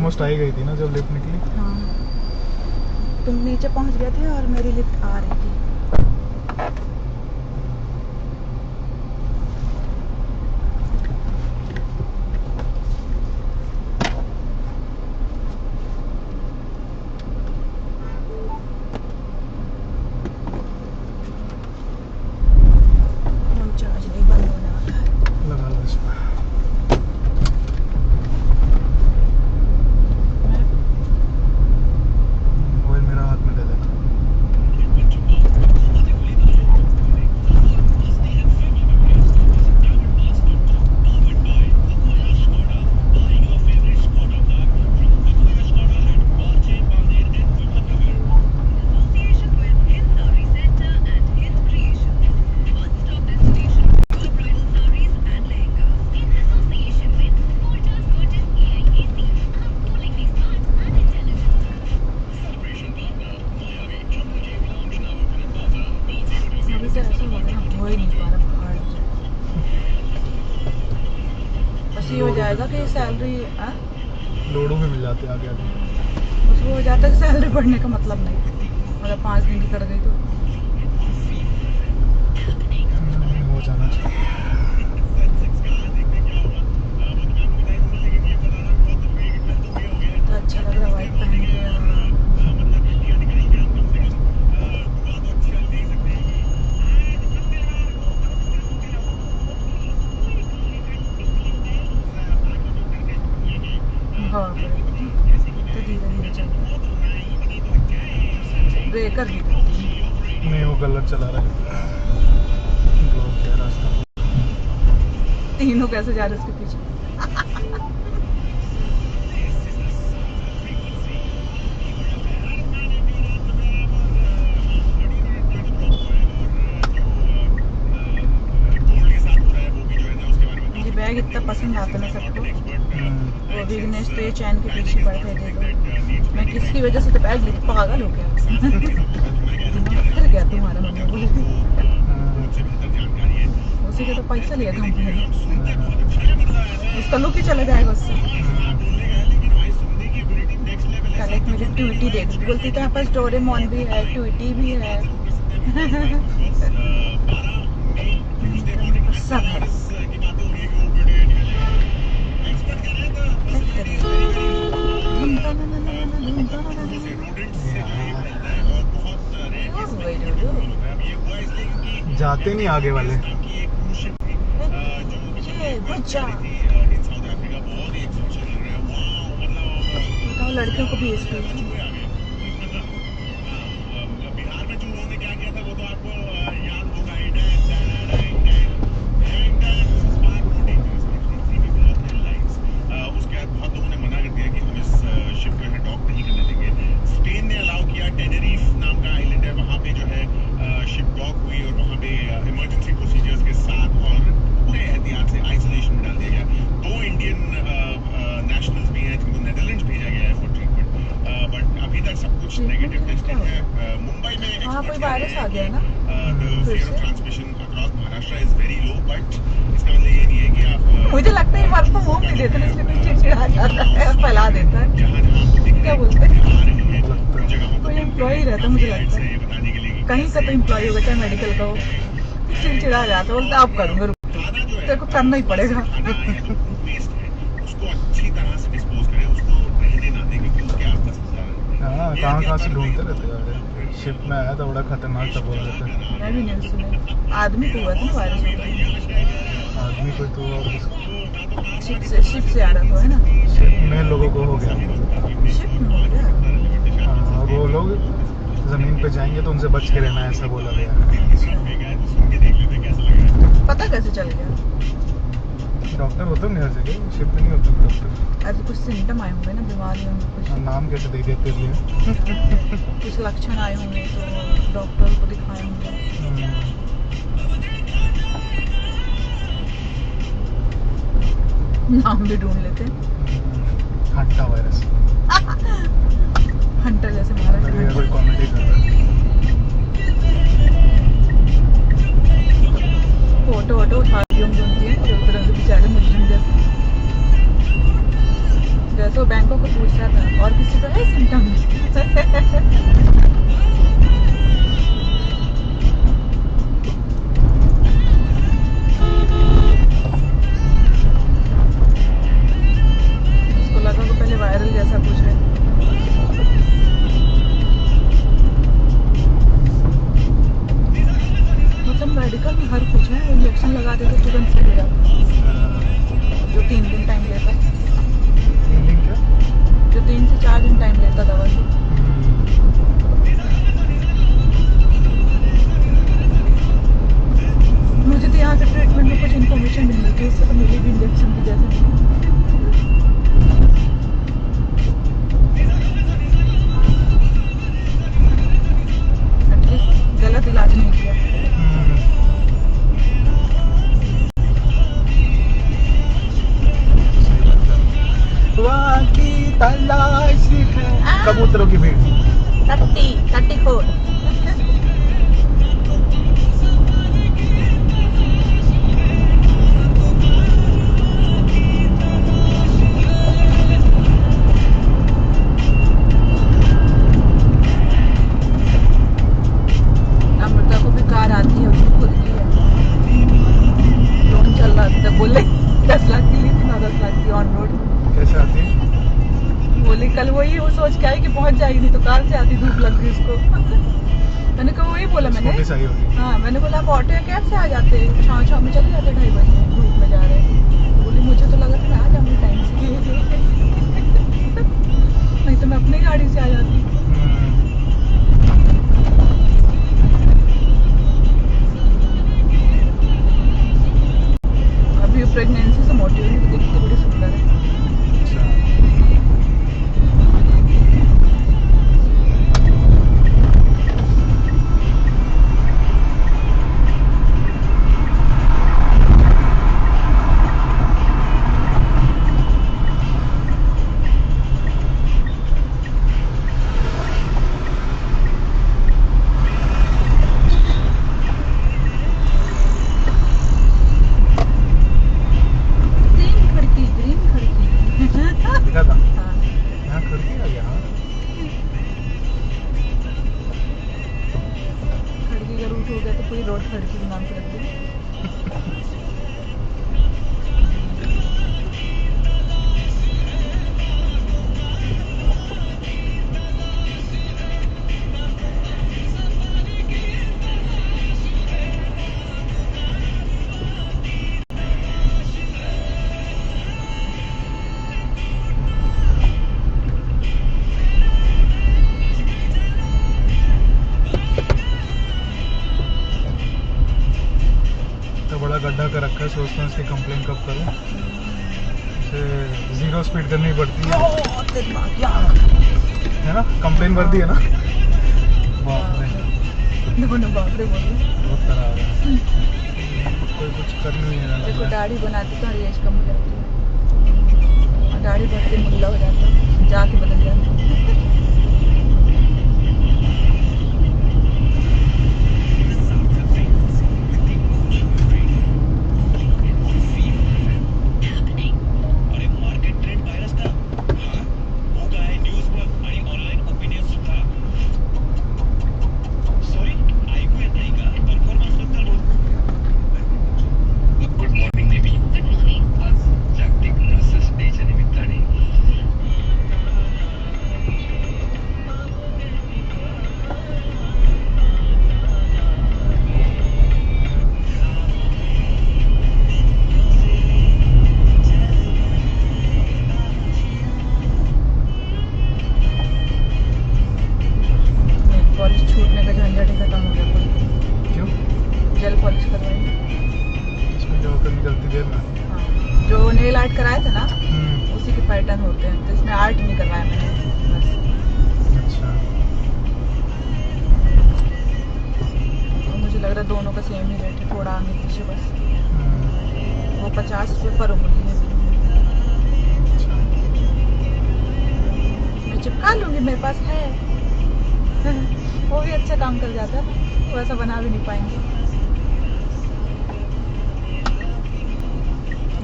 Almost आ ही गई थी ना जब लिफ्ट निकली। हाँ, तुम नीचे पहुंच गए थे और मेरी लिफ्ट आ रही थी। चार्ज नहीं बंद होने वाला है। लगा लो इसमें। मोबाइल मेरा हाथ में दे देना। अभी से ऐसा लग रहा हो ही नहीं पा रहा, पहाड़ बस ये हो जाएगा कि सैलरी लोडू भी मिल जाते आगे आगे। बस वो हो जाता है कि सैलरी बढ़ने का मतलब नहीं, मतलब 5 दिन की कट गई तो हो जाना चाहिए। तो अच्छा लग रहा वाइट पहन के। हाँ, तो धीरे धीरे चल रहा है, ब्रेकर भी नहीं वो गलत चला रहा है। क्या रास्ता, तीनों कैसे जा रहे उसके पीछे। मुझे बैग इतना पसंद आता है सबको, वो विघ्नेश तो ये चैन के पीछे पड़े थे, दे दो। मैं किसकी वजह से तो बैग ली, पागल हो गया। फिर गया तुम्हारा मम्मी बोल, उसी का तो पैसा लिया था हमने, उसका लुक ही चला जाएगा उससे। कल एक मेरी ट्वीटी देख रही, बोलती तो यहाँ पास डोरेमोन भी है, ट्वीटी भी है। सब है। जाते नहीं आगे वाले। बताओ लड़कियों को भी इसकी बिहार में जो उन्होंने क्या किया था वो तो आपको याद होगा। उसके बाद बहुत लोगों ने मना कर दिया कि हम इस शिप को है डॉक नहीं करने देंगे। स्पेन ने अलाउ किया, टेनेरिफ नाम का आइलैंड है, वहाँ पे जो है शिप डॉक हुई और वहाँ पे इमरजेंसी प्रोसीजर्स के साथ और पूरे एहतियात से आइसोलेशन में डाल दिया गया। 2 इंडियन नेशनल्स भी हैं जिनको नेदरलैंड्स भेजा गया है फॉर ट्रीटमेंट, बट अभी तक सब कुछ नेगेटिव टेस्टिंग है। मुंबई में हाँ कोई वायरस आ गया ना, fair of transmission across Maharashtra is very low, but इसका मतलब ये नहीं है कि आप मुझे लगता है वर्क फ्रॉम होम नहीं देते, इसलिए कुछ चिड़चिड़ा जाता है, फैला देता है। क्या बोलते हैं, कोई एम्प्लॉय रहता है मुझे लगता है, कहीं का तो एम्प्लॉय होगा, चाहे मेडिकल का हो, चिड़चिड़ा जाता है, बोलता अब करूँगा, रुक तेरे को करना ही पड़ेगा। उसको अच्छी तरह से डिस्पोज करें, उसको रहने ना दें, क्योंकि उसके आसपास हाँ कहाँ से ढूंढते रहते हैं। शिप में आया था बड़ा खतरनाक था बोल रहे थे। मैं भी नहीं सुना, आदमी को हुआ था वायरस होता, आदमी कोई तो और शिप से आ रहा था, है ना, शिप में लोगों को हो गया। शिप में हो गया। हाँ वो लोग जमीन पे जाएंगे तो उनसे बच के रहना ऐसा बोला गया। पता कैसे चल गया? डॉक्टर होते नहीं हर जगह, शिप में नहीं होते डॉक्टर। अरे कुछ सिम्टम आए होंगे ना, बीमारी होंगे कुछ, नाम कैसे दे देते लिए कुछ लक्षण आए होंगे तो डॉक्टर को दिखाए होंगे। नाम भी ढूंढ लेते हैं, हंटा वायरस। हंटर जैसे मारा ये कोई कॉमेडी कर रहा है। फोटो उठा दी हम ढूंढती है, बेचारे मुजरिम जैसे वो बैंकों को पूछ रहा छात्रों की भीड़। 34 अमृता को भी कार आती है, उसकी खुद की है। लोन चल रहा था, बोले 10 लाख की ली थी ना, 10 लाख की ऑन रोड। कैसे आती है? बोली कल वही वो सोच के आई कि पहुंच जाएगी, नहीं तो कार से आती, धूप लग गई उसको। मैंने कहा वही बोला मैंने। स्कूटी सही होगी। हाँ मैंने बोला आप ऑटो या कैब से आ जाते, छाँव में चले जाते 2:30 बजे, धूप में जा रहे हैं। बोली मुझे तो लगा था मैं आ जाऊंगी टाइम से। नहीं तो मैं अपनी गाड़ी से आ जाती। अभी प्रेगनेंसी से मोटी हुई, तो दिखती बड़ी सुंदर है। दिखा था हाँ। यहाँ खिड़की है यहाँ। खड़की का रूट हो गया तो पूरी रोड खड़की के नाम से रख दी। तो बड़ा गड्ढा कर रखा है, सोचते हैं इसकी कंप्लेन कब करूँ। इसे 0 स्पीड करनी पड़ती है ना, कंप्लेन भर दी है ना। बाप रे, बाप रे बोल बहुत खराब है। कोई कुछ कर नहीं है देखो ना। दाढ़ी बनाती तो एज कम हो जाती है, और दाढ़ी बढ़ती मुल्ला हो जाता है, जाके बदल जाता है। पॉलिश छूटने का झंझट ही खत्म हो गया। क्यों? जेल पॉलिश करवाई। इसमें जो होकर निकलती देर में। हाँ, जो नेल आर्ट कराए थे ना, उसी के पैटर्न होते हैं, तो इसमें आर्ट नहीं करवाया मैंने बस। अच्छा, तो मुझे लग रहा है दोनों का सेम ही रेट है, थोड़ा आगे पीछे बस। वो 50 रुपये पर उंगली है। मैं चिपका लूंगी, मेरे पास है। वो भी अच्छा काम कर जाता है, वैसा बना भी नहीं पाएंगे।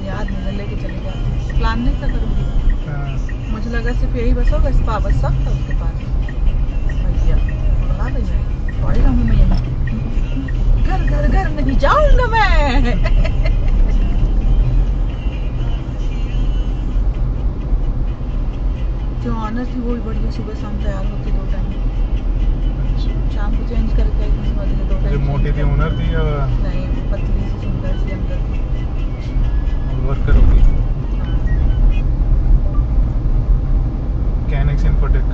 याद नहीं, लेके चले जाते, प्लान नहीं था करूँगी। मुझे लगा सिर्फ यही बस होगा, स्पा बस सब था उसके पास। भैया बोला भैया पढ़ जाऊंगी मैं यहीं, घर घर घर नहीं जाऊंगा मैं। जो ऑनर थी वो भी बढ़िया, सुबह शाम तैयार होती 2 टाइम, शाम को चेंज करके आई थी, बदले 2 जो टाइम। मोटी थी ओनर थी या नहीं, पतली सी सुंदर सी अंदर थी। वर्कर होगी? हाँ। कैनिक्स इन्फोटेक।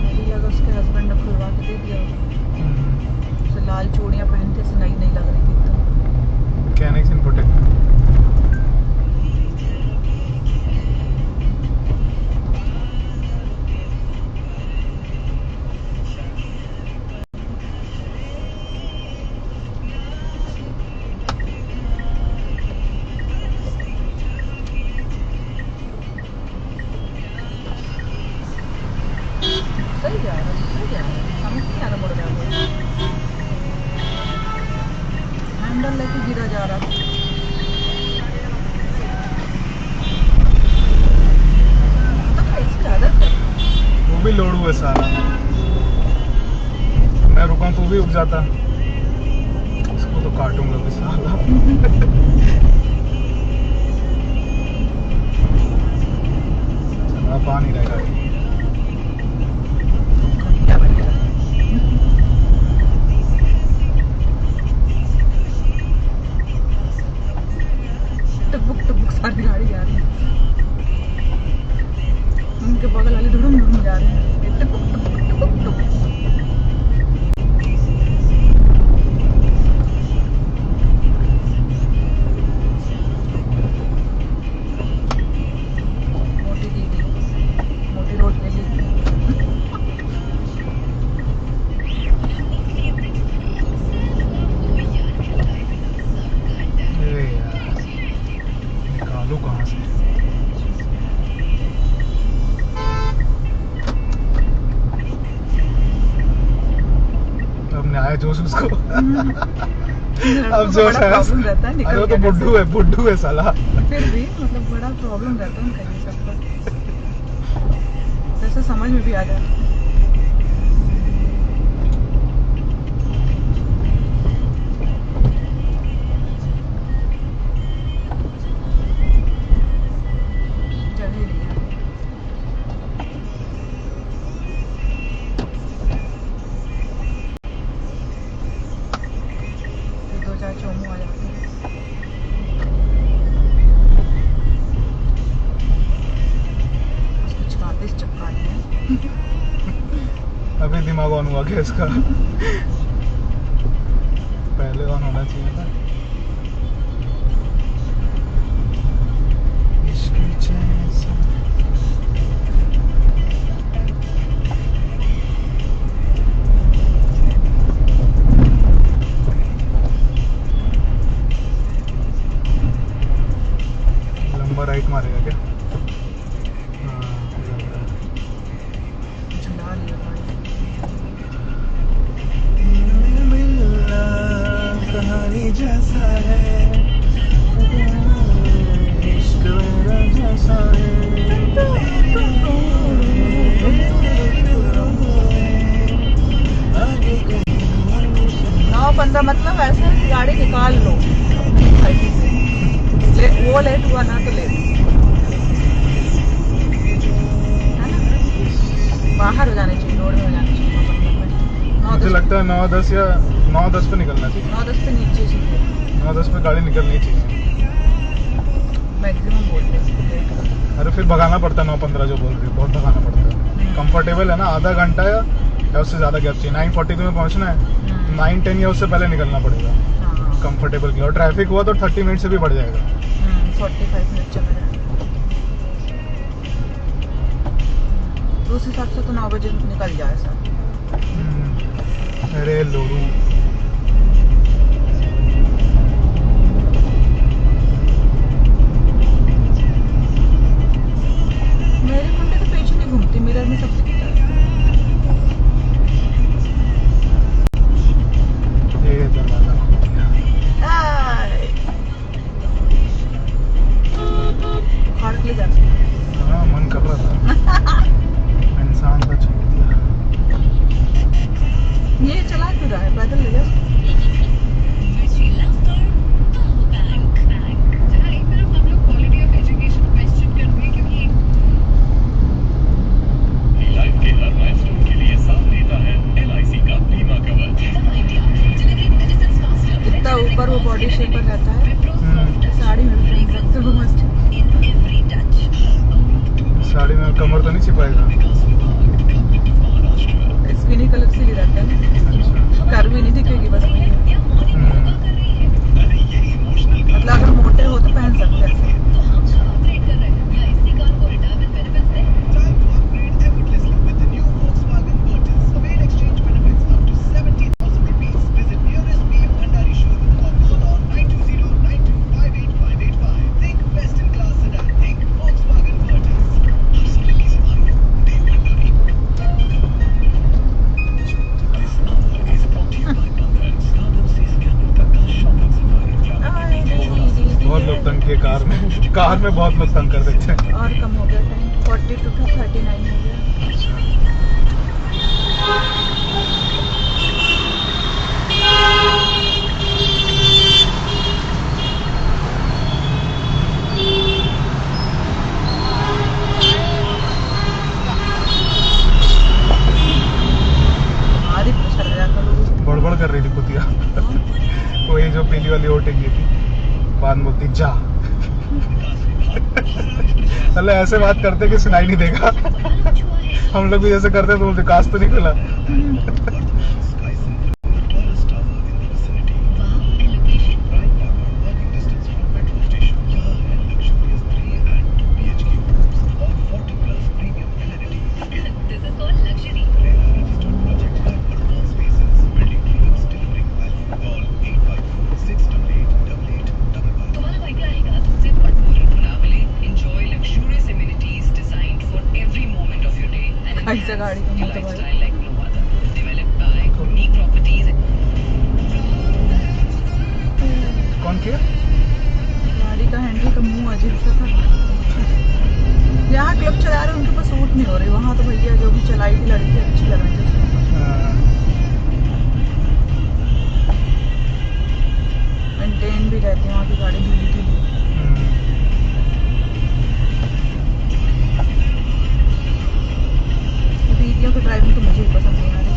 मुझे लगा उसके हस्बैंड ने खुलवा के दे दिया होगा। उसे लाल चूड़ियां पहनते से नई नई लग रही थी एकदम। कैनिक्स इन्फोटेक। है सारा। मैं रुका तो भी रुक जाता, इसको तो काटूंगा भी साला। चला पानी रहेगा। क्या बनेगा? टुक सारी गाड़ी जा रही है, उनके बगल वाले धुड़ुम धुड़ुम जा रहे हैं। टुक। मोटी दीदी मोटी रोड ले ली। निकालू कहाँ से? अब न्याय जोश उसको। अब जोश है। प्रॉब्लम रहता है, अरे वो तो बुड्ढू है साला। फिर भी मतलब बड़ा प्रॉब्लम रहता है उनका ये सब का, जैसे समझ में भी आ जाता है। जगह नहीं है। ये 2-4 चोमू आ जाते हैं। चक्का है। अभी दिमाग ऑन हुआ क्या इसका? पहले ऑन होना चाहिए था। लंबा राइट मारेगा क्या? झुला लिया कहानी जैसा है, इश्क मेरा जैसा है। 9:15 मतलब ऐसे गाड़ी निकाल लो अपनी सोसाइटी से। वो लेट हुआ ना तो लेट है ना, बाहर हो जाने चाहिए, रोड में हो जाने चाहिए। मुझे लगता है 9:10 या 9:10 पे निकलना चाहिए। 9:10 पे नीचे चाहिए, 9:10 पे गाड़ी निकलनी चाहिए। मैक्सिमम बोलते हैं। अरे फिर भगाना पड़ता है 9:15 जो बोल रही है, बहुत भगाना पड़ता है। कंफर्टेबल है ना, आधा घंटा या उससे ज़्यादा गैप चाहिए। 9:40 में पहुंचना है, 9:10 या उससे पहले निकलना पड़ेगा कंफर्टेबल के लिए। और ट्रैफिक हुआ तो 30 मिनट से भी बढ़ जाएगा। 45 मिनट चला जाए तो उस हिसाब से तो 9 बजे निकल जाए सर। अरे लोरू, मेरे कुंडे तो पीछे नहीं घूमती, मिरर में सबसे दिखता है। ये दरवाजा खोल दिया। उखाड़ के ले जा सकते हैं। हाँ, मन कर रहा था इंसान का छोड़ दिया। ये चला क्यों रहा है, पैदल ले जा। इतना ऊपर वो बॉडी शेपर रहता है, साड़ी में भी पहन सकते हो मस्त। साड़ी में कमर तो नहीं छिपाएगा? स्किनी कलर से ही रहता है, कर भी नहीं दिखेगी बस। मतलब अगर मोटे हो तो पहन सकते हैं। कार में बहुत लोग तंग कर देते हैं। और कम हो गया टाइम, 42 to 39 हो गया। भारी प्रेशर है का लोग। बड़बड़ कर रही थी कुतिया। वही जो पीली वाली ओटिंग की थी, बाद में बोलती जा। अल्लाह ऐसे बात करते कि सुनाई नहीं देगा। हम लोग भी जैसे करते तो बोलते काश तो नहीं खुला। ऐसा गाड़ी का मुंह तो भाई कौन किया? गाड़ी का हैंडल का मुंह अजीब सा था। यहाँ क्लब चला रहे उनके पास सूट नहीं हो रही, वहाँ तो भैया जो भी चलाई थी लड़की अच्छी लग रही थी। मेंटेन भी रहती है वहाँ की गाड़ी धुली धुली। दीदियों की ड्राइविंग तो मुझे ही पसंद नहीं आ रही।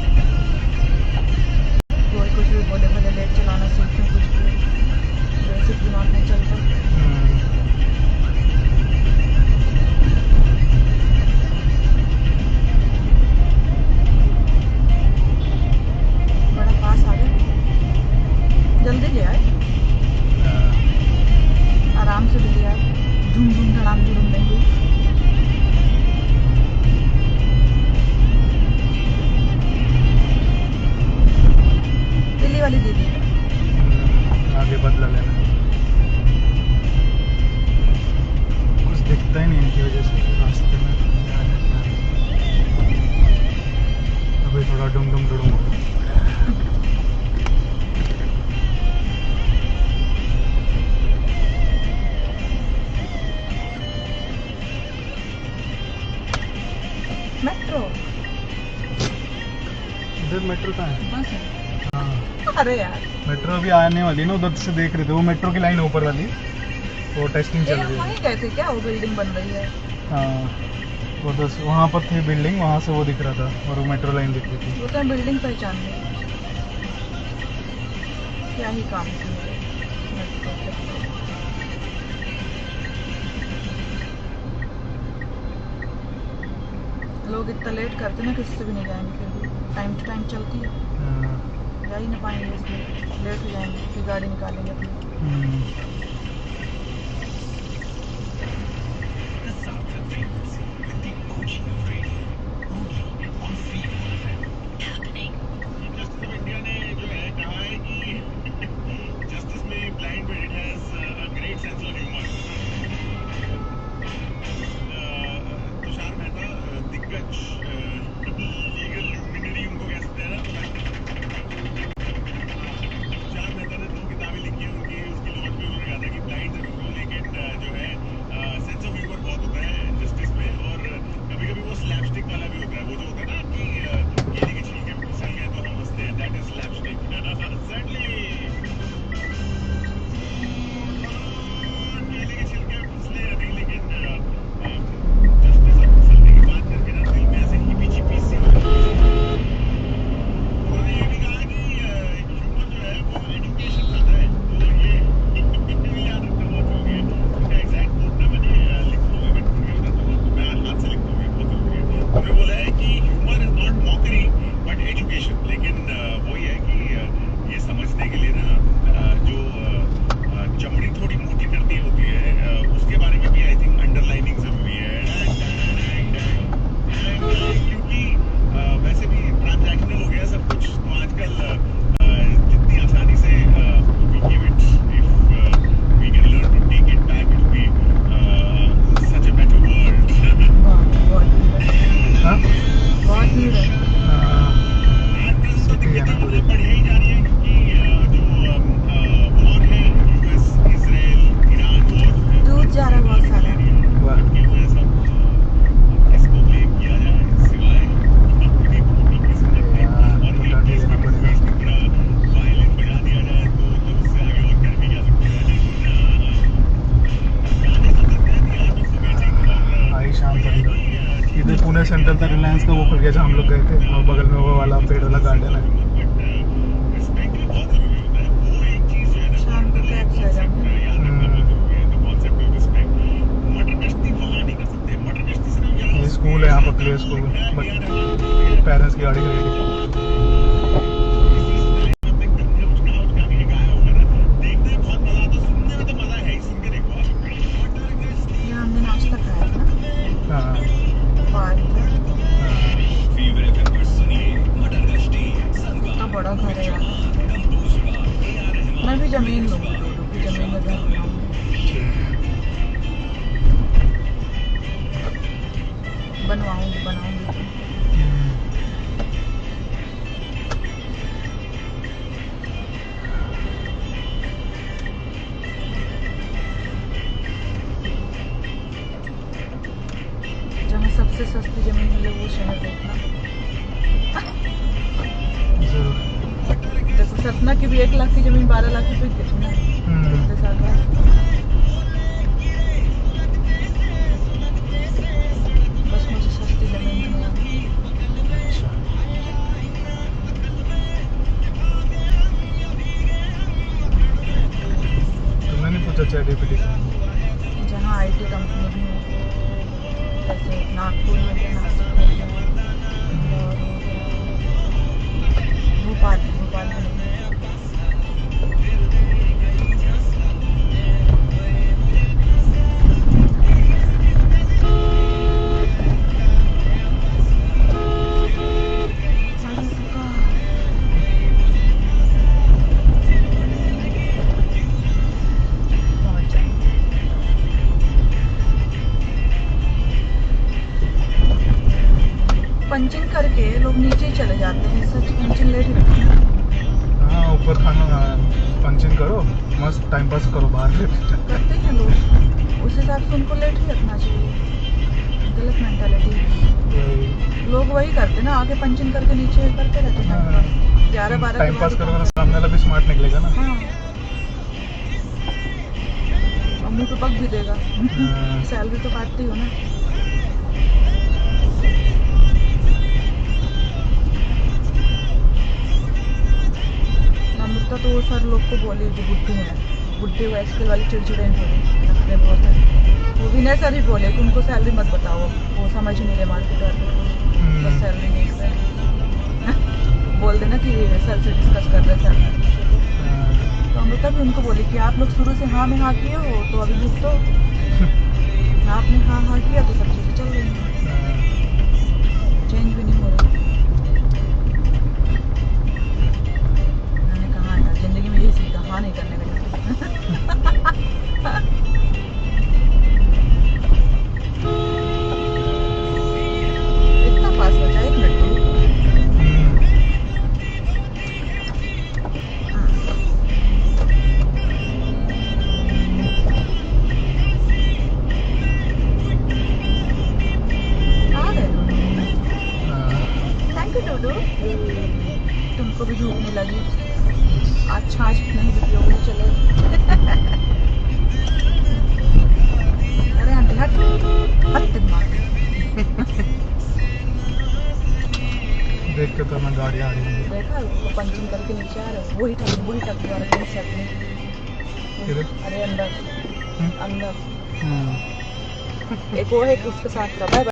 कोई कुछ भी बोले भले लेट चलाना सीखने कुछ भी, बेसिक दिमाग नहीं चलता। बड़ा पास आ गया, जल्दी ले आए, आराम से भी ले आए, झूम झूम धड़ाम झूम नहीं हुई। दिल्ली वाली दीदी आगे बदला लेना, कुछ दिखता ही नहीं इनकी वजह से रास्ते में। अभी थोड़ा डुम डुम डुडुम होगा। मेट्रो इधर मेट्रो कहाँ है? बस है। हाँ अरे यार मेट्रो अभी आने वाली है ना, उधर से देख रहे थे वो मेट्रो की लाइन ऊपर वाली, वो टेस्टिंग चल रही है। वहीं गए थे क्या? वो बिल्डिंग बन रही है। हाँ उधर से, वहाँ पर थी बिल्डिंग, वहाँ से वो दिख रहा था और वो मेट्रो लाइन दिख रही थी। वो तो बिल्डिंग पहचान गई, क्या ही काम किया। लोग इतना लेट करते ना, किसी से भी नहीं जाएंगे, फिर भी टाइम टू टाइम चलती है, जा ही नहीं पाएंगे, इसलिए लेट हो जाएंगे, फिर गाड़ी निकालेंगे अपनी। जस्टिस ऑफ इंडिया ने जो है कहा है कि जस्टिस में blind but it has a great sense of humour. Tushar Mehta दिग्गज लीगल ल्यूमिनरी उनको कह सकते हैं ना। तुषार मेहता ने 2 किताबें लिखी हैं उनकी, उसकी लॉन्च में उन्होंने कहा था सामने सेंटर था रिलायंस का, वो खुल गया जहाँ हम लोग गए थे, और बगल में वो वाला पेड़ वाला गार्डन है। रिस्पेक्ट भी बहुत जरूरी होता है। वो एक चीज जो है ना, शाम को क्या अच्छा है कॉन्सेप्ट ऑफ रिस्पेक्ट। मटर गश्ती वहाँ नहीं कर सकते। मटर गश्ती सिर्फ यहाँ ये स्कूल है यहाँ पर, प्ले स्कूल, पेरेंट्स की गाड़ी खड़ी है। यहाँ हमने नाश्ता खाया था ना, हाँ पार्क था। इतना बड़ा घर है यार। मैं भी जमीन लूंगी, डोडो की जमीन में घर बनाऊंगी। बनाऊंगी। जहाँ सबसे सस्ती जमीन मिले वो शहर देखना। जरूर। देखो सतना की भी 1 लाख की जमीन 12 लाख की बिक गई ना पिछले साल बाद। बस मुझे सस्ती जमीन मिला। अच्छा, तुमने नहीं पूछा ChatGPT से? जहाँ IT कंपनी भी हो, जैसे नागपुर में गया, नासिक हो गया, और भोपाल में नहीं। पंचिंग करके लोग नीचे ही चले जाते हैं, सच पंचिंग लेट ही रखते हैं। हाँ, ऊपर खाना पंचिंग करो, मस्त टाइम पास करो बाहर में। करते हैं लोग, उस हिसाब से उनको लेट ही रखना चाहिए। गलत मेंटालिटी। लोग वही करते ना, आगे पंचिंग करके नीचे करते रहते हैं। 11-12 टाइम पास करोगे तो सामने वाला भी स्मार्ट निकलेगा ना। हाँ, और मुँह पे पक भी देगा। सैलरी तो काटती हो ना। अमृता तो वो सर लोग को बोली जो बुद्धू है, बुद्धू आजकल वाली चिड़चिड़े थोड़ी रखते बहुत है। वो विनय सर ही बोले कि उनको सैलरी मत बताओ, वो समझ ही नहीं रहे मार्केट वार्केट को, बस सैलरी नहीं है। बोल देना कि सर से डिस्कस कर रहे सर। तो अमृता भी उनको बोली कि आप लोग शुरू से हाँ में हाँ किए हो तो अभी भुगतो। आपने हाँ किया तो सब चीज़ें चल रही हैं, चेंज भी नहीं हो रहा। मैंने कहा यार जिंदगी में यही सीखा, हाँ नहीं करने का। इतना पास बचा, 1 मिनट तो। थैंक यू डोडो। तुमको भी धूप नहीं लगी, आज छाछ नहीं बिकी होगी, चले। अरे आंटी हट दिमाग। देख के तो मैं गाड़ी आ रही है। देखा वो पंचिंग करके नीचे आ रहे, वही ठग द्वारा कहीं सेट नहीं। अरे अंदर एक वो है उसके साथ का। Bye bye.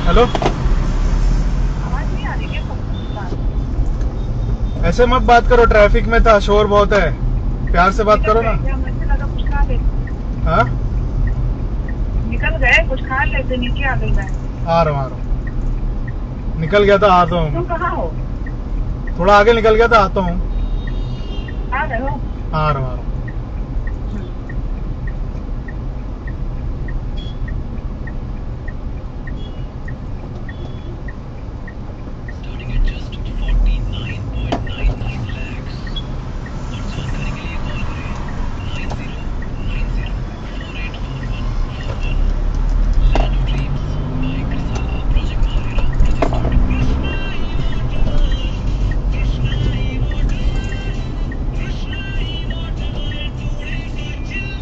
हेलो, आवाज नहीं आ रही है बात। ऐसे मत बात करो, ट्रैफिक में था, शोर बहुत है, प्यार से बात करो ना। मुझे लगा कुछ खा लेते। हाँ, निकल गए, कुछ खा लेते, नीचे आ गई मैं। आ रहा हूँ, निकल गया था, आता तुम हूँ, कहाँ हो? थोड़ा आगे निकल गया था, आता हूँ। आ रहे हो? आ रहा हूँ।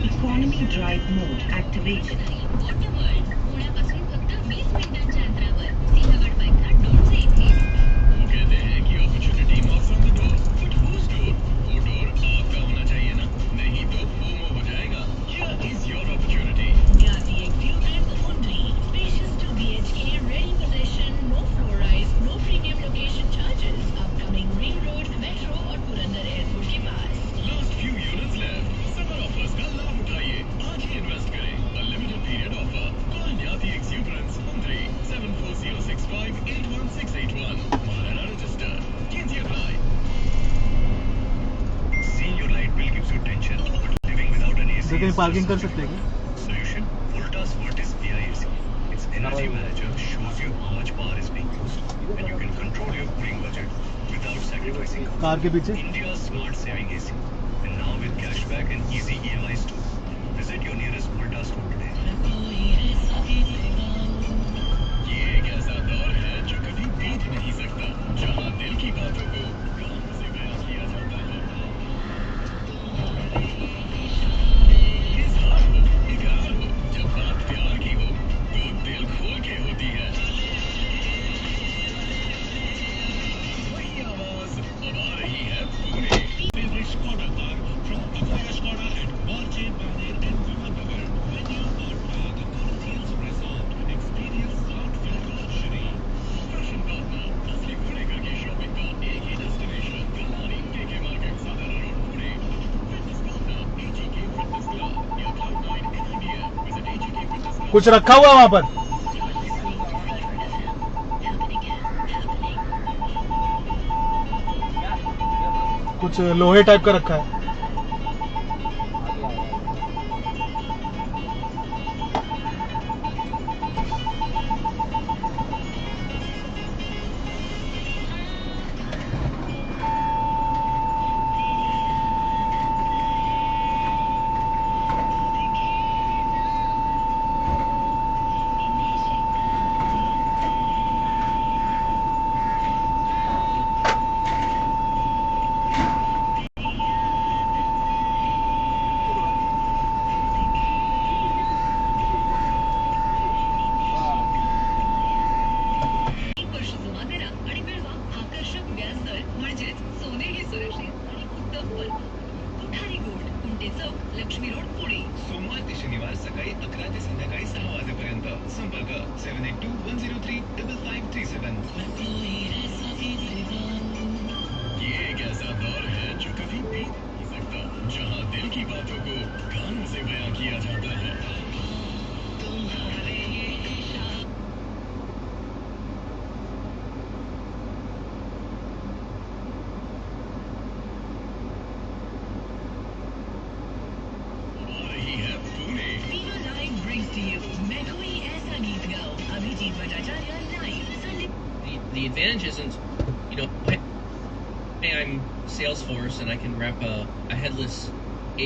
Economy drive mode activated. पुण्यापासून फक्त 20 मिनिटांच्या अंतरावर सिंहगड बाईकचा डोरचे इथे. वो कहते हैं कि opportunity knocks on the door, but whose door? वो डोर आपका होना चाहिए ना, नहीं तो फोमो हो जाएगा। Here is your opportunity. Gati Exuberance Undri. Spacious 2 BHK, ready possession, no floor rise, no premium location charges. Upcoming Ring Road, Metro और पुरंदर एयरपोर्ट के पास. Last few units left. Summer offers का लाभ उठाइए, आज ही इन्वेस्ट करें। A limited period offer. Call Nyati Exuberance Undri 74065 81681. Mahara register. Can't you apply? Seeing your light bill gives you tension, but living without an AC कहीं is parking कर just सकते हैं क्या? Solution: Voltas Vertis PIAC. Its energy manager shows you how much power is being used, and you can control your cooling budget without sacrificing comfort. Car के पीछे India's smart saving AC, and now with cashback and easy EMIs too. Visit your nearest Voltas store today. ये एक ऐसा दौर है जो कभी बीत नहीं सकता, जहाँ दिल की बातों को काम से बयां किया जाता है। इजहार हो, इकरार हो, जब बात प्यार की हो, तो दिल खोल के होती है। वही आवाज अब आ रही है Pune. Favorite Skoda car from Akoya Skoda at Borje, Baner and Vimannagar. When you are at the Current Hills Resort, experience heartfelt luxury. Russian partner, असली पुणेकर की शॉपिंग का एक ही डेस्टिनेशन, कलानी KK मार्केट, साधारण road, Pune. Fitness partner AGK fitness club या Cloud9 NIBM. Visit AGK Fitness Club. कुछ रखा हुआ है वहाँ पर? कुछ लोहे टाइप का रखा है। एक वर्ष जमा करा आणि मिळवा आकर्षक व्याज दर म्हणजेच सोनेही सुरक्षित आणि उत्तम परतावा. कोठारी गोल्ड, कुंटे चौक, लक्ष्मी रोड, पुणे. सोमवार ते शनिवार सकाळी 11 ते संध्याकाळी 6 वाजेपर्यंत. संपर्क 7821035537. ये एक ऐसा दौर है जो कभी बीत नहीं सकता, जहाँ दिल की बातों को गानों से बयां किया जाता है। आ रही है Pune. Viva Live brings to you मैं कोई ऐसा गीत गाऊं. Abhijit Bhattacharya live Sunday. The advantage isn't, hey, I'm Salesforce and I can wrap a headless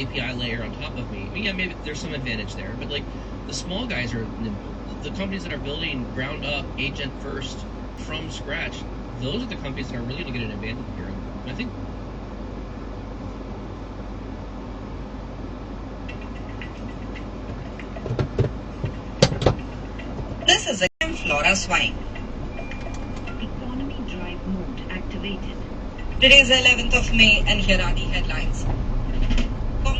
API layer on top of me. I mean, yeah, maybe there's some advantage there, but like the small guys are the companies that are building ground up agent first from scratch. Those are the companies that are really going to get an advantage here. And I think This is a Flora Swine. Economy drive mode activated. Today is the 11th of May and here are the headlines.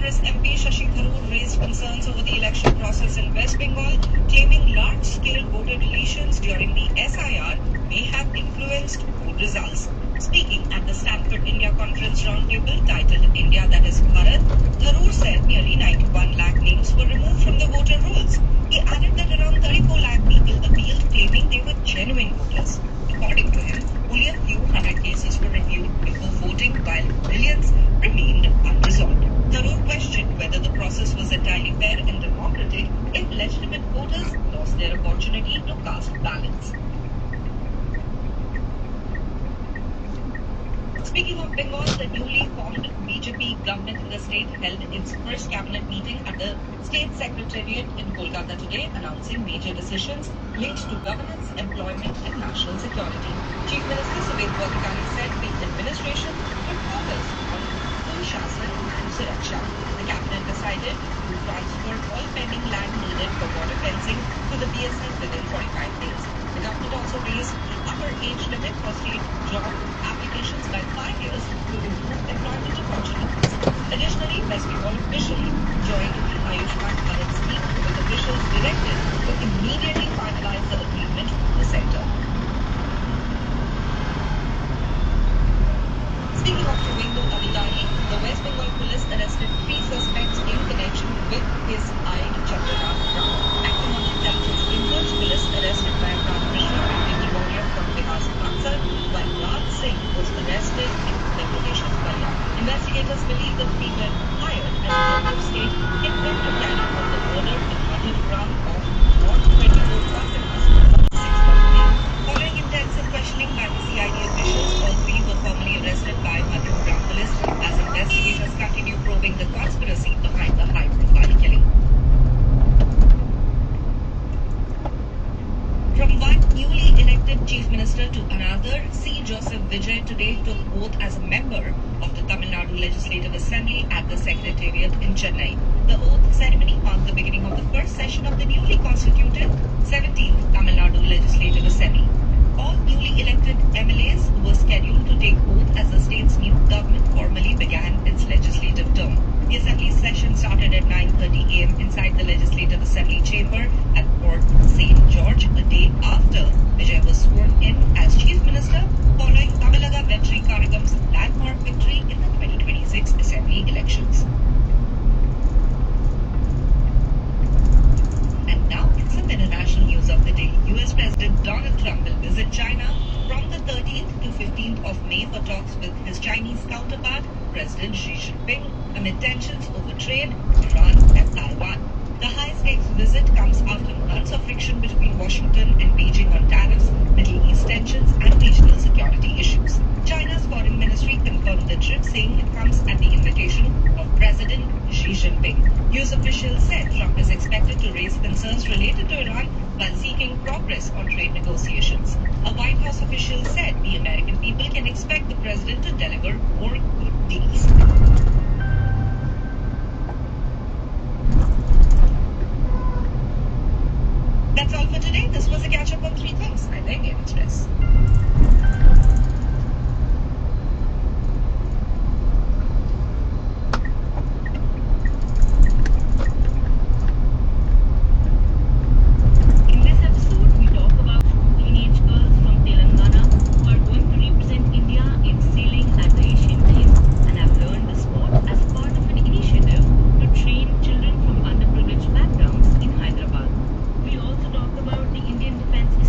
Congress MP Shashi Tharoor raised concerns over the election process in West Bengal, claiming large-scale voter deletions during the SIR may have influenced vote results. Speaking at the Stanford India Conference roundtable titled India That Is Bharat, Tharoor said nearly 91 lakh names were removed from the voter rolls. He added that around 34 lakh people appealed, claiming they were genuine voters. According to him, only a few hundred cases were reviewed before voting, while millions remained unresolved. Tharoor questioned whether the process was entirely fair and democratic if legitimate voters lost their opportunity to cast ballots. Speaking of Bengal, the newly formed BJP government in the state held its first cabinet meeting at the state secretariat in Kolkata today, announcing major decisions linked to governance, employment and national security. Chief Minister Suved Wadikari said the administration would focus on Shasan and Suraksha. The cabinet decided to transfer all pending land needed for water fencing to the BSF within 45 days. The government also raised the upper age limit for state job applications by 5 years to improve employment opportunities. Additionally, West Bengal officially joined the Ayushman Bharat scheme, with officials directed to immediately finalize the agreement with the centre. Speaking of Shubhendu Adhikari, the West Bengal police arrested 3 suspects in connection with his Eid Chandranath Rao. Acting on intelligence inputs, police arrested Mayank Mishra and Vicky Warrior from Bihar's Bansar, while Raj Singh was arrested in Venkatesh Palia. Investigators believe the 3 were hired as head of state hitmen to carry out the murder in Madhurgram of Ward 24 Parganas on 6th of May. Following intensive questioning by the CID officials, all 3 were formally arrested by Madhurgram police as investigators continue probing the conspiracy behind the high-profile killing. From one newly elected chief minister to another, C. Joseph Vijay today took oath as a member of the Tamil Nadu Legislative Assembly at the Secretariat in Chennai. The oath ceremony marked the beginning of the first session of the newly constituted 17th Tamil Nadu Legislative Assembly. All newly elected MLAs were scheduled to take oath as the state's new government formally began its legislative term. The assembly session started at 9:30 a.m. inside the Legislative Assembly chamber at Port St. George, a day after Vijay was sworn in as Chief Minister following Tamilnaga Vetri Karagam's landmark victory in the 2026 Assembly elections. And now it's some international news of the day. US President Donald Trump will visit China from the 13th to 15th of May for talks with his Chinese counterpart, President Xi Jinping, amid tensions over trade, Iran and Taiwan. The high-stakes visit comes after months of friction between Washington and Beijing on tariffs, Middle East tensions and regional security issues. China's foreign ministry confirmed the trip, saying it comes at the invitation of President Xi Jinping. News officials said Trump is expected to raise concerns related to Iran while seeking progress on trade negotiations. A White House official said the American people can expect the president to deliver more good deals. That's all for today. This was a catch-up on 3 things by the Indian Express. In this episode, we talk about teenage girls from Telangana who are going to represent India in sailing at the Asian Games and have learned the sport as part of an initiative to train children from underprivileged backgrounds in Hyderabad. We also talk about the Indian Defence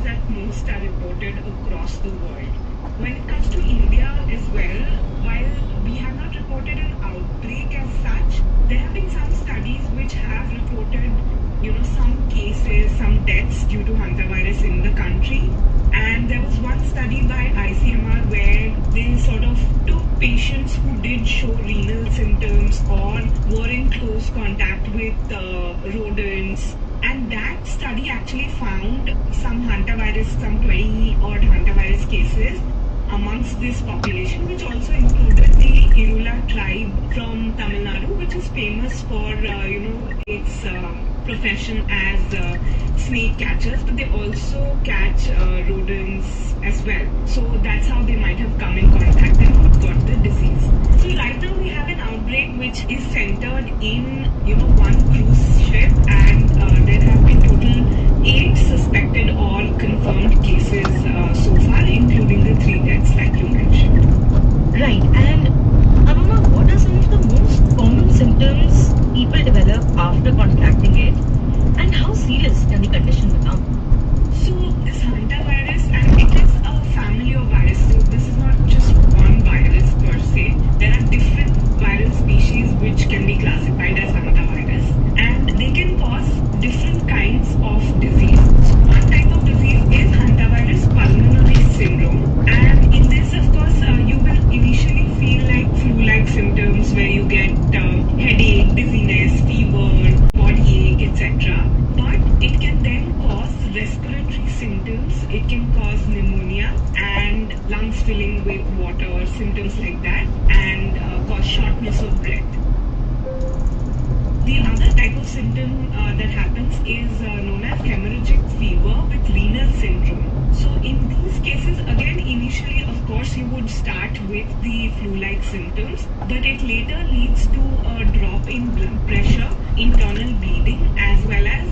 cases at most are reported across the world. When it comes to India as well, while we have not reported an outbreak as such, there have been some studies which have reported, some cases, some deaths due to hantavirus in the country. And there was one study by ICMR where they sort of took patients who did show renal symptoms or were in close contact with rodents. And that study actually found some hantavirus, some 20 odd hantavirus cases amongst this population, which also included the Irula tribe from Tamil Nadu, which is famous for, its profession as snake catchers, but they also catch rodents as well. So that's how they might have come in contact and got the disease. So right now we have an outbreak which is centered in, one cruise ship, and there have been total 8 suspected or confirmed cases so far, including the 3 deaths like you mentioned. Right, and Aruna, what are some of the most common symptoms people develop after contracting it, and how serious can the condition become? So this hantavirus, and it is a family of viruses. This is not just one virus per se. There are different viral species which can be classified as hantavirus, and they can cause different kinds of disease. So one type of disease is hantavirus pulmonary syndrome, and in this, of course, you will initially feel like flu-like symptoms where you get headache, dizziness, fever, body ache, etc. But it can then cause respiratory symptoms. It can cause pneumonia and lungs filling with water, symptoms like that, and cause shortness of breath. The other type of symptom that happens is known as hemorrhagic fever with renal syndrome. So in these cases, again, initially, of course, you would start with the flu-like symptoms, but it later leads to a drop in blood pressure, internal bleeding, as well as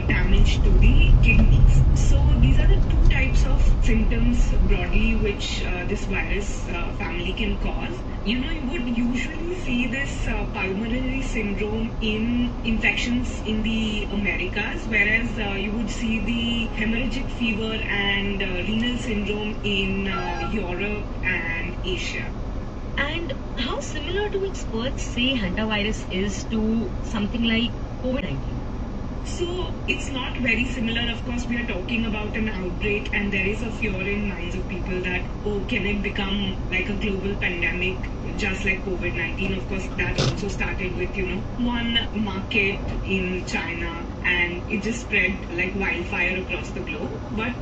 damage to the kidneys. So these are the 2 types of symptoms broadly which this virus family can cause. You would usually see this pulmonary syndrome in infections in the Americas, whereas you would see the hemorrhagic fever and renal syndrome in Europe and Asia. And how similar do experts say hantavirus is to something like COVID-19? So it's not very similar. Of course, we are talking about an outbreak, and there is a fear in minds of people that, can it become like a global pandemic just like COVID-19? Of course, that also started with, one market in China, and it just spread like wildfire across the globe. But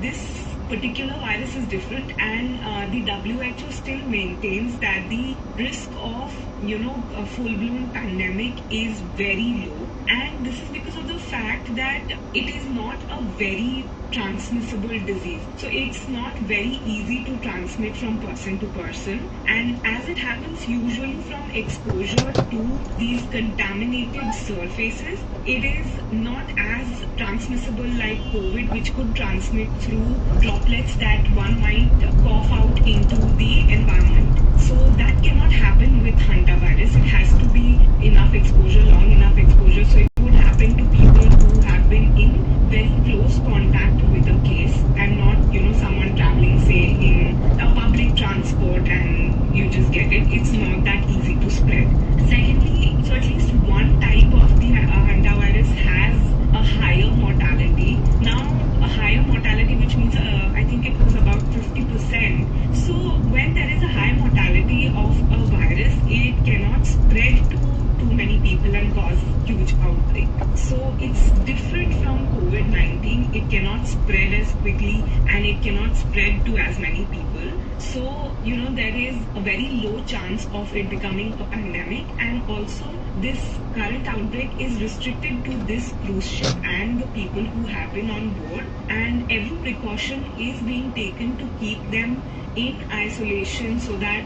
this particular virus is different, and the WHO still maintains that the risk of a full-blown pandemic is very low, and this is because of the fact that it is not a very transmissible disease. So it's not very easy to transmit from person to person, and as it happens usually from exposure to these contaminated surfaces, it is not as transmissible like COVID, which could transmit through droplets that one might cough out into the environment. So that cannot happen with hantavirus. It has to be enough exposure, long enough exposure, so it would happen to people who have been in very close contact with a case, and not someone traveling, say, in a public transport and you just get it. It's not that easy to spread. Secondly, so at least one type of the hantavirus has a higher mortality. Now, a higher mortality, which means I think it was about 50%. So when there is a high mortality of a virus, it cannot spread to too many people and cause huge outbreak. So it's different from COVID-19. It cannot spread as quickly, and it cannot spread to as many people. So, there is a very low chance of it becoming a pandemic, and also this current outbreak is restricted to this cruise ship and the people who have been on board, and every precaution is being taken to keep them in isolation so that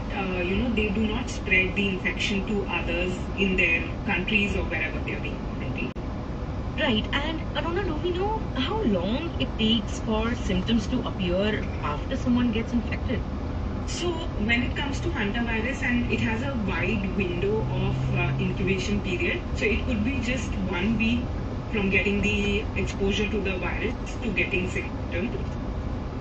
they do not spread the infection to others in their countries or wherever they are being quarantined. Right, and Aruna, do we know how long it takes for symptoms to appear after someone gets infected? So when it comes to hantavirus, and it has a wide window of incubation period, so it could be just 1 week from getting the exposure to the virus to getting symptoms.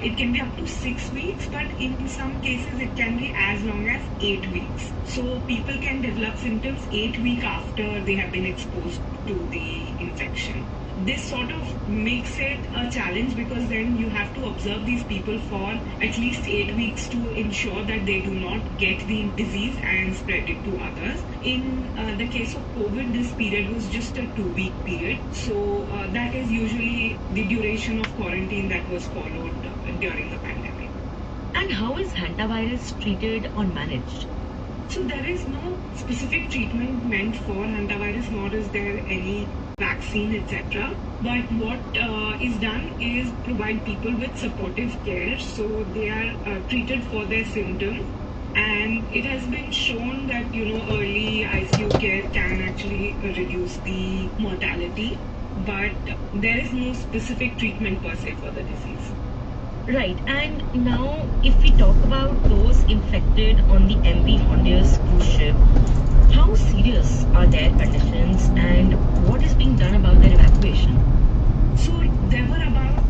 It can be up to 6 weeks, but in some cases it can be as long as 8 weeks. So people can develop symptoms 8 weeks after they have been exposed to the infection. This sort of makes it a challenge because then you have to observe these people for at least 8 weeks to ensure that they do not get the disease and spread it to others. In the case of COVID, this period was just a 2-week period. So that is usually the duration of quarantine that was followed during the pandemic. And how is hantavirus treated or managed? So there is no specific treatment meant for hantavirus, nor is there any vaccine, etc. But what is done is provide people with supportive care, so they are treated for their symptoms. And it has been shown that early ICU care can actually reduce the mortality, but there is no specific treatment per se for the disease. Right, and now if we talk about those infected on the MV Hondias cruise ship, how serious are their conditions and what is being done about their evacuation? So there were about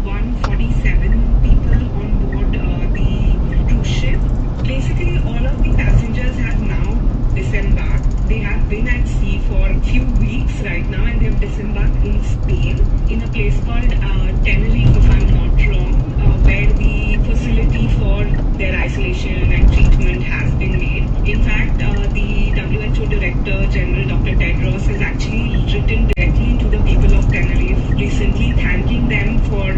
147 people on board the cruise ship. Basically, all of the passengers have now disembarked. They have been at sea for a few weeks right now, and they have disembarked in Spain in a place called Tenerife, if I'm not wrong, where the facility for their isolation and treatment has been made. In fact, the WHO Director General Dr. Tedros has actually written directly to the people of Tenerife recently, thanking them for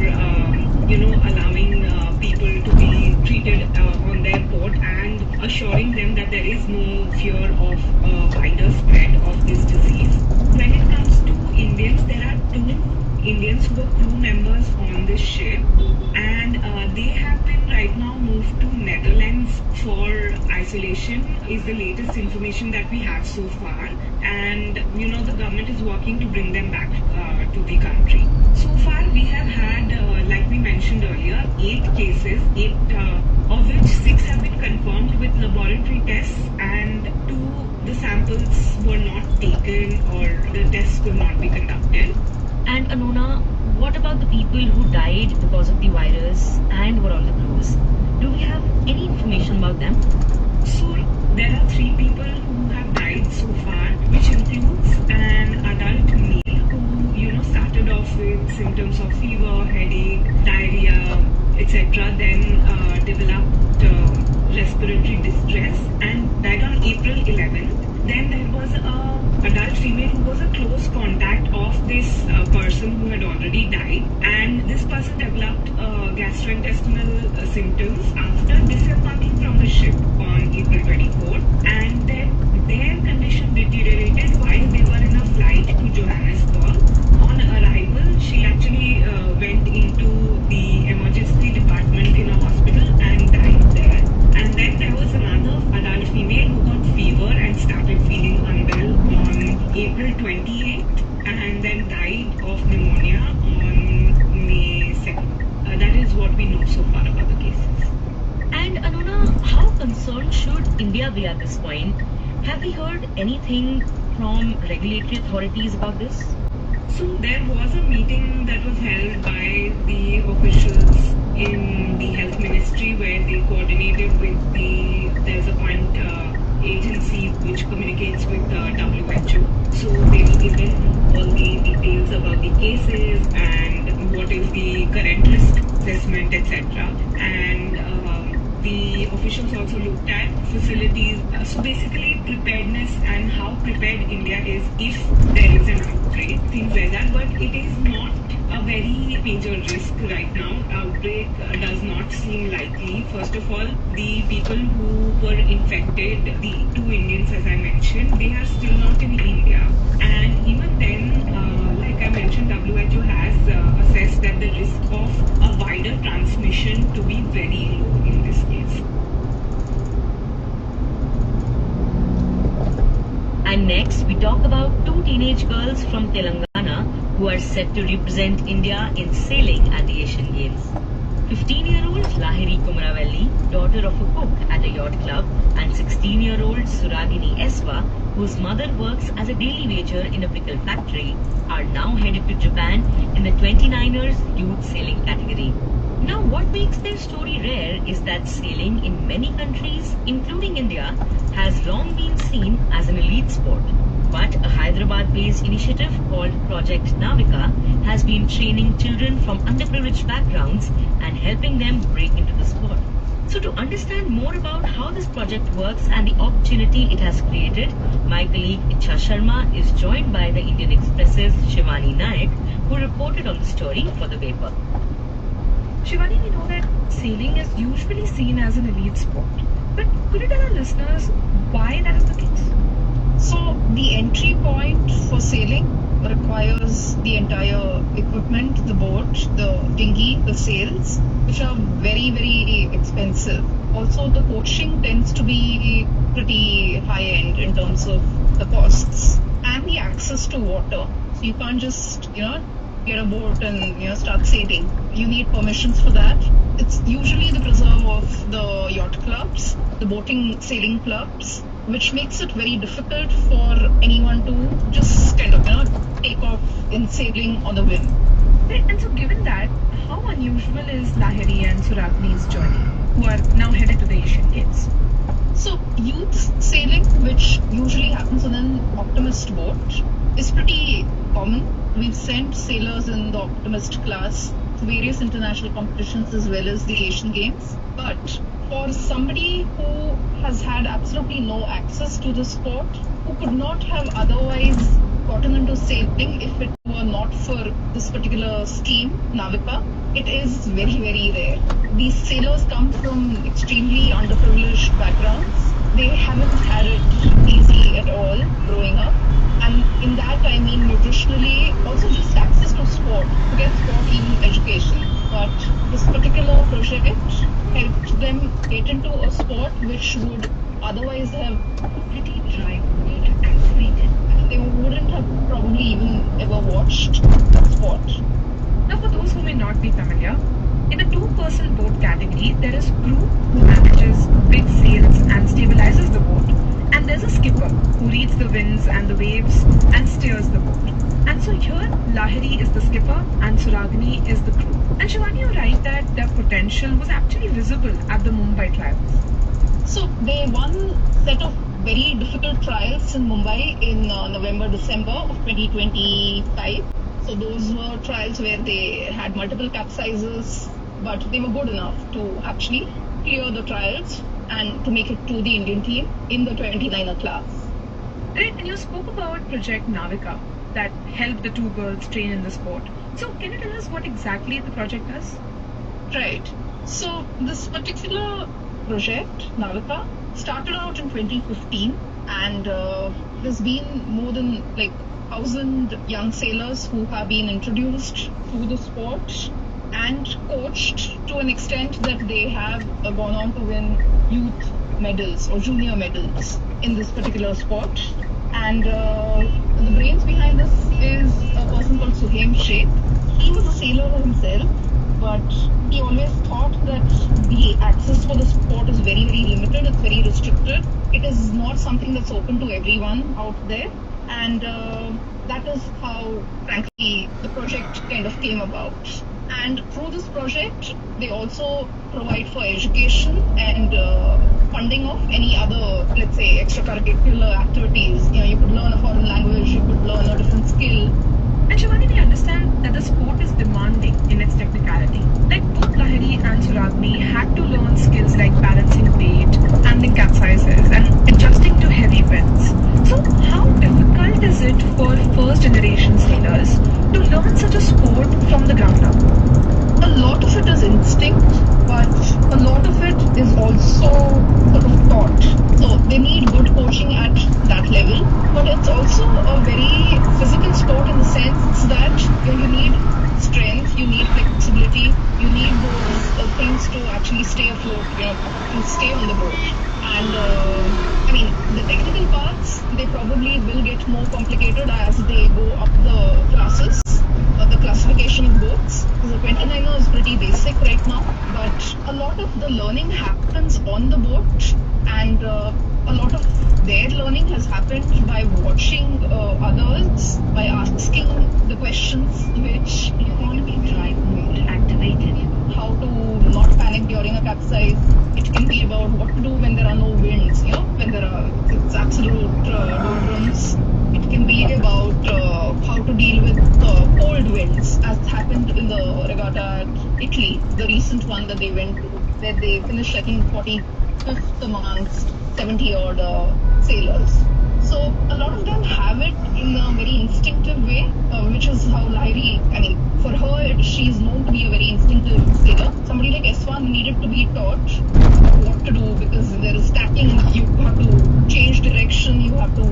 allowing people to be treated on their port and assuring them that there is no fear of wider spread of this disease. When it comes to Indians, there are 2 Indians who were crew members on this ship, and they have been right now moved to Netherlands for isolation, is the latest information that we have so far. And the government is working to bring them back to the country. So far we have had, like we mentioned earlier, 8 cases, 8 of which 6 have been confirmed with laboratory tests, and 2 the samples were not taken or the tests could not be conducted. And Anona, what about the people who died because of the virus and were on the cruise? Do we have any information about them? So there are 3 people who have died so far, which includes an adult male who started off with symptoms of fever, headache, diarrhea, etc. Then developed respiratory distress and died on April 11th. Then there was an adult female who was a close contact of this person who had already died, and this person developed gastrointestinal symptoms after disembarking from the ship on April 24th, and then their condition deteriorated while they were in a flight to Johannesburg. On arrival, she actually went into the emergency department in a hospital and died there. And then there was another adult female who got fever and started feeling unwell on April 28th and then died of pneumonia on May 2nd. That is what we know so far about the cases. And Anona, how concerned should India be at this point? Have we heard anything from regulatory authorities about this? So there was a meeting that was held by the officials in the health ministry where they coordinated with there's a point agency which communicates with WHO. So they were given all the details about the cases and what is the current risk assessment, etc. And the officials also looked at facilities, so basically preparedness and how prepared India is if there is an outbreak, things like that. But it is not a very major risk right now. Outbreak does not seem likely. First of all, the people who were infected, the 2 Indians as I mentioned, they are still not in India. And even then, like I mentioned, WHO has assessed that the risk of a wider transmission to be very low in this case. And next, we talk about 2 teenage girls from Telangana who are set to represent India in sailing at the Asian Games. 15-year-old Lahiri Kumaravelli, daughter of a cook at a yacht club, and 16-year-old Suragini Eswa, whose mother works as a daily wager in a pickle factory, are now headed to Japan in the 29ers youth sailing category. Now, what makes their story rare is that sailing in many countries, including India, has long been seen as an elite sport. But a Hyderabad-based initiative called Project Navika has been training children from underprivileged backgrounds and helping them break into the sport. So to understand more about how this project works and the opportunity it has created, my colleague Icha Sharma is joined by the Indian Express's Shivani Naik, who reported on the story for the paper. Shivani, we know that sailing is usually seen as an elite sport, but could you tell our listeners why that is the case? So the entry point for sailing requires the entire equipment, the boat, the dinghy, the sails, which are very, very expensive. Also, the coaching tends to be pretty high end in terms of the costs and the access to water. So you can't just, get a boat and, start sailing. You need permissions for that. It's usually the preserve of the yacht clubs, the boating sailing clubs, which makes it very difficult for anyone to just kind of, take off in sailing on the whim. Right, and so given that, how unusual is Lahiri and Suragni's journey, who are now headed to the Asian Games? So youth sailing, which usually happens on an Optimist boat, is pretty common. We've sent sailors in the Optimist class to various international competitions as well as the Asian Games. But for somebody who has had absolutely no access to the sport, who could not have otherwise gotten into sailing if it were not for this particular scheme, Navika, it is very, very rare. These sailors come from extremely underprivileged backgrounds. They haven't had it easy at all growing up. And in that, I mean nutritionally, also just access to sport, to get sport, even education. But this particular project helped them get into a sport which would otherwise have Pretty dry and free. they wouldn't have probably even ever watched sport. Now, for those who may not be familiar, in the two-person boat category, there is crew who manages big sails and stabilizes the boat, and there's a skipper who reads the winds and the waves and steers the boat. And so here, Lahiri is the skipper and Suragni is the crew. And Shivani, you're right that their potential was actually visible at the Mumbai trials. So they won set of very difficult trials in Mumbai in November-December of 2025. So those were trials where they had multiple capsizes, but they were good enough to actually clear the trials and to make it to the Indian team in the 29er class. Right, and you spoke about Project Navika that helped the two girls train in the sport. So can you tell us what exactly the project does? Right. So this particular project, Navika, started out in 2015 and there's been more than 1,000 young sailors who have been introduced to the sport and coached to an extent that they have gone on to win youth medals or junior medals in this particular sport. And the brains behind this is a person called Suhaim Sheikh. He was a sailor himself, but he always thought that the access for the sport is very, very limited. It's very restricted. It is not something that's open to everyone out there. And that is how, frankly, the project kind of came about. And through this project, they also provide for education and funding of any other, let's say, extracurricular activities. You could learn a foreign language, you could learn a different skill. And Shivani, we understand that the sport is demanding in its technicality. Like both Lahiri and Suragni had to learn skills like balancing weight, handling capsizes, and adjusting to heavy winds. So how difficult is it for first generation sailors to learn such a sport from the ground up? A lot of it is instinct, but a lot of it is also sort of taught. So they need good coaching at that level, but it's also a very physical sport in the sense that you need strength, you need flexibility, you need those things to actually stay afloat, to stay on the boat. And the technical parts, they probably will get more complicated as they go up the classes, the classification of boats. The 29er is pretty basic right now, but a lot of the learning happens on the boat, and a lot of their learning has happened by watching others, by asking the questions which Economy drive mode activated. how to not panic during a capsize. It can be about what to do when there are no winds, when there are it's absolute doldrums. It can be about how to deal with cold winds, as happened in the regatta at Italy, the recent one that they went to, where they finished, I think, 45th amongst 70 odd sailors. So a lot of them have it in a very instinctive way, which is how Lahiri, for her, she's known to be a very instinctive sailor. Somebody like Eswan needed to be taught what to do, because there is tacking, you have to change direction, you have to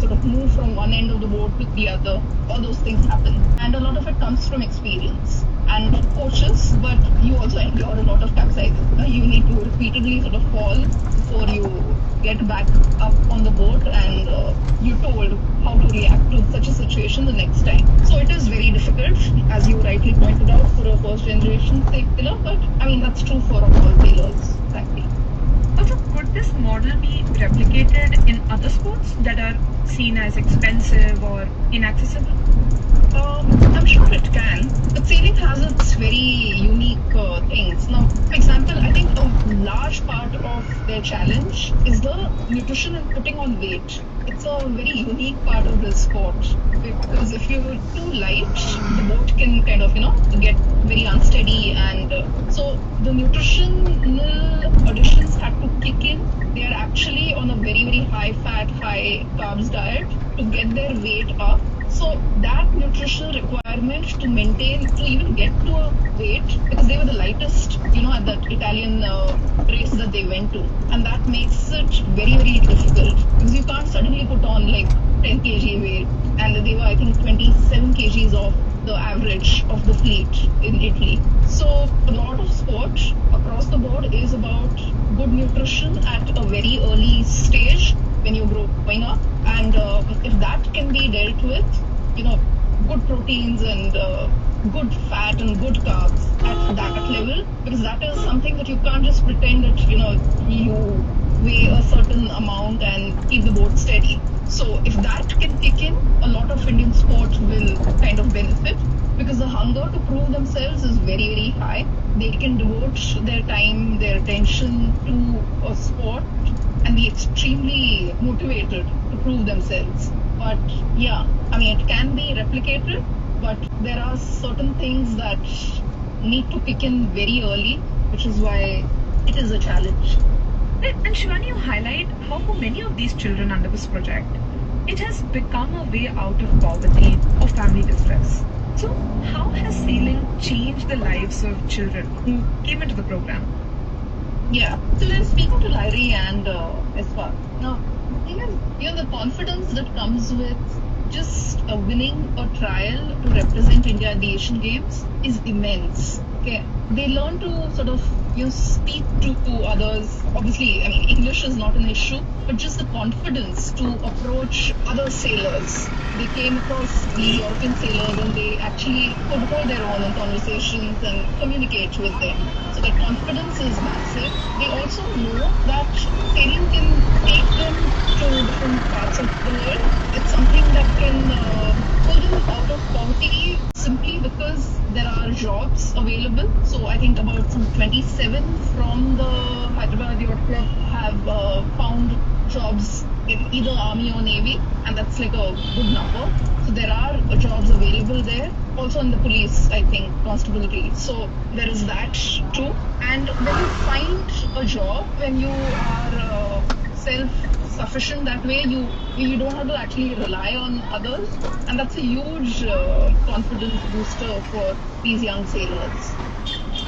sort of move from one end of the boat to the other. All those things happen. And a lot of it comes from experience and coaches, but you also endure a lot of capsizes. You need to repeatedly sort of fall before you get back up on the boat, and you're told how to react to such a situation the next time. So it is very difficult, as you rightly pointed out, for a first generation sailor, but that's true for all sailors, frankly. Also, could this model be replicated in other sports that are seen as expensive or inaccessible? I'm sure it can, but sailing has its very unique things. Now, for example, I think a large part of their challenge is the nutrition and putting on weight. It's a very unique part of this sport, because if you're too light, the boat can kind of, get very unsteady, and so the nutritional additions had to kick in. They are actually on a very, very high fat, high carbs diet to get their weight up. So that nutritional requirement to maintain, to even get to a weight, because they were the lightest, at that Italian race that they went to. And that makes it very, very difficult, because you can't suddenly put on like 10 kg weight. And they were, I think, 27 kgs off the average of the fleet in Italy. So a lot of sport across the board is about good nutrition at a very early stage when you're growing up, and if that can be dealt with, good proteins and good fat and good carbs at that level, because that is something that you can't just pretend that you weigh a certain amount and keep the boat steady. So if that can kick in, a lot of Indian sports will kind of benefit, because the hunger to prove themselves is very, very high. They can devote their time, their attention to a sport and be extremely motivated to prove themselves. But yeah, it can be replicated, but there are certain things that need to kick in very early, which is why it is a challenge. And Shivani, you highlight how for many of these children under this project, it has become a way out of poverty or family distress. So how has sailing changed the lives of children who came into the program? Yeah, so then speaking to Lahiri and Eswan, now the thing is, the confidence that comes with just winning a trial to represent India at the Asian Games is immense. Okay, they learn to sort of speak to others. Obviously, English is not an issue, but just the confidence to approach other sailors. They came across the European sailors and they actually could hold their own in conversations and communicate with them. So their confidence is massive. They also know that sailing can take them to different parts of the world. It's something that can pull them out of poverty simply because there are jobs available. So I think about some 27 from the Hyderabad Yacht Club have found jobs in either Army or Navy, and that's like a good number. So there are jobs available there. Also in the police, I think, constabulary. So there is that too. And when you find a job, when you are self-sufficient that way, you don't have to actually rely on others, and that's a huge confidence booster for these young sailors.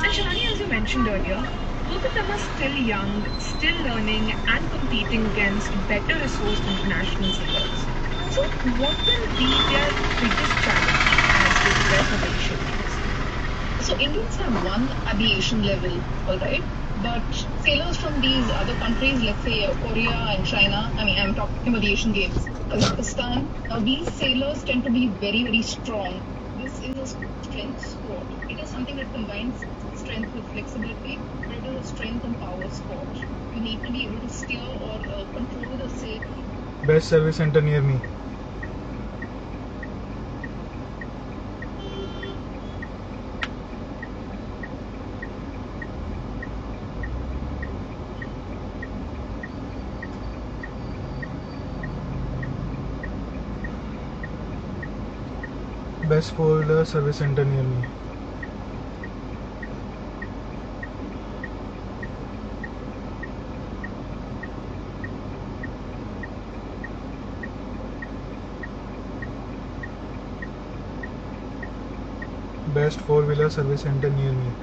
And Shivani, as you mentioned earlier, both of them are still young, still learning and competing against better resourced international sailors. So what will be their biggest challenge as they prepare for the Asian Games? So Indians have won at the Asian level, alright? But sailors from these other countries, let's say Korea and China, I'm talking about the Asian Games, Kazakhstan, these sailors tend to be very, very strong. This is in a strength sport. It is something that combines strength with flexibility, but it is a strength and power sport. You need to be able to steer or control the sail. Best service center near me. Best four-wheeler service center near me. Best four-wheeler service center near me.